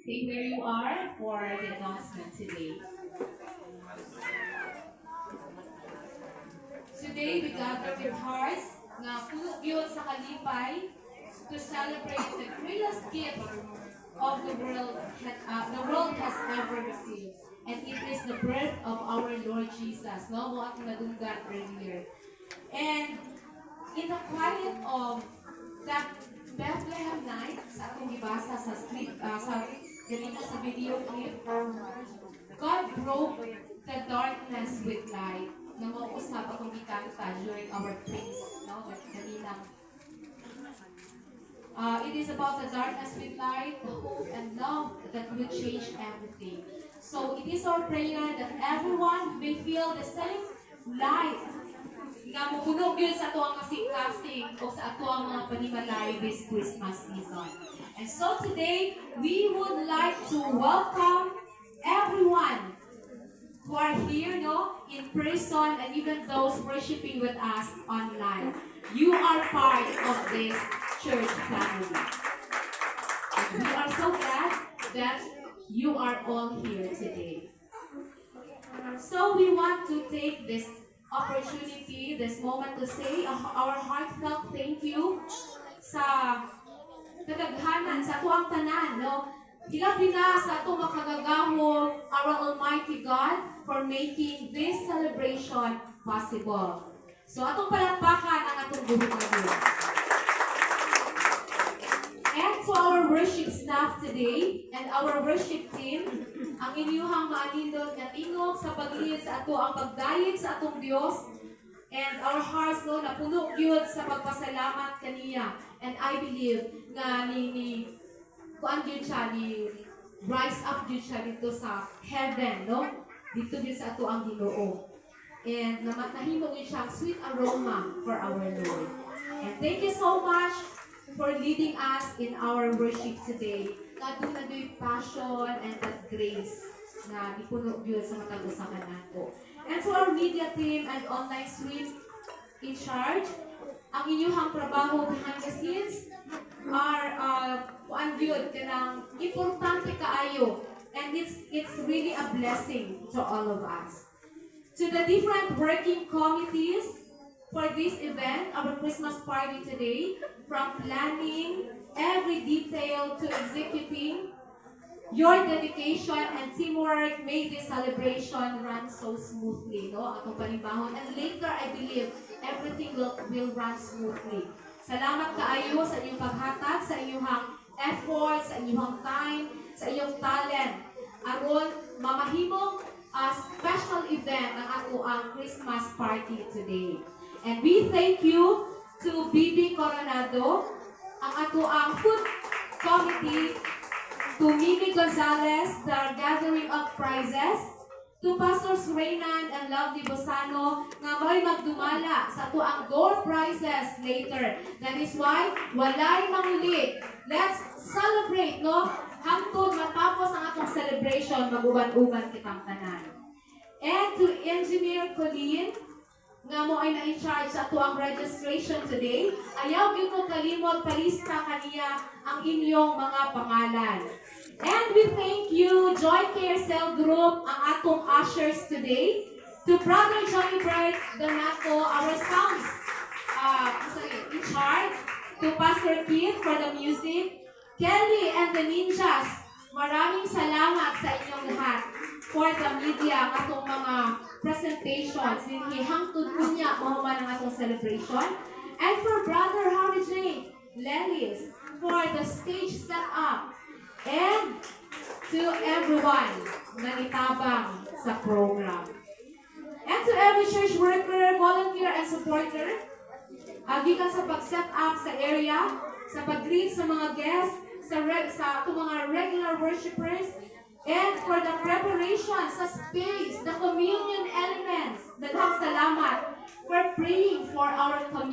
Stay where you are for the announcement today. Today we gather with hearts na puno yun sa kalipay to celebrate the greatest gift of the world has ever received. And it is the birth of our Lord Jesus. No, mo at nadunggan earlier. And in the quiet of that Bethlehem night, sa atong gibasa sa street, sa ganito sa video clip, God broke the darkness with light. Na mauusap akong gikanta during our praise, no? Kanina. It is about the darkness with light, the hope and love that will change everything. So it is our prayer that everyone may feel the same light nga mupunog yun sa atuang kasing-kasing o sa atuang mga panimalay this Christmas season. And so today, we would like to welcome everyone who are here, no, in person, and even those worshiping with us online. You are part of this church family. And we are so glad that you are all here today. So we want to take this opportunity, this moment to say our heartfelt thank you sa kadaghanan, sa tuang tanan, no? Hilapina sa itong makagagamo, our Almighty God, for making this celebration possible. So, atong palakpakan ang atong buhok na Diyos. And to our worship staff today, and our worship team, ang inyuhang maanindot nga tingog sa paglihid sa ato ang pagdayeg sa atong Diyos, and our hearts, no, napuno gyud sa pagpasalamat kaniya. And I believe nga kuan gyud siya, ni rise up gyud siya dito sa heaven, no? Dito gyud sa ato ang Ginoo. And nahimo gyud siya sweet aroma for our Lord. And thank you so much for leading us in our worship today. Nga doon na do'y passion and that grace na ipuno gyud sa matag usapan nato. And to our media team and online stream in charge, ang inyong trabaho behind the scenes are kuan gyud kanang importante kaayo, and it's really a blessing to all of us. To the different working committees for this event, our Christmas party today, from planning every detail to executing, your dedication and teamwork made this celebration run so smoothly, no? Atong panibahon. And later, I believe, everything will run smoothly. Salamat kaayo sa inyong paghatag, sa inyong effort, sa inyong time, sa inyong talent. Aron mamahimong special event ang ato ang Christmas party today. And we thank you to BB Coronado, ang ato ang food committee, to Mimi Gonzalez, the gathering of prizes, to Pastors Reynan and Lovely Bosano, nga may magdumala sa ato ang door prizes later. That is why, walay mangulit. Let's celebrate, no? Hangtod matapos ang atong celebration, mag-uban-uban kitang tanan. And to Engineer Colleen, nga mo ay na-in-charge sa ato ang registration today, ayaw gyud mo kalimot palista kaniya ang inyong mga pangalan. And we thank you, Joy Care Cell Group, ang atong ushers today, to Brother Johnny Bert Donato, our sounds in charge, to Pastor Keith for the music, Kelly and the Ninjas, maraming salamat sa inyong lahat for the media, ang atong mga presentations, hangtod kunya mahuman ang atong celebration, and for Brother Harry J. Lelis for the stage setup, and to everyone na nitabang sa program. And to every church worker, volunteer, and supporter, gikan sa pag-set up sa area, sa pag-greet sa mga guests, sa mga regular worshipers, and for the preparation sa space, the communion elements. Daghang salamat for praying for our community.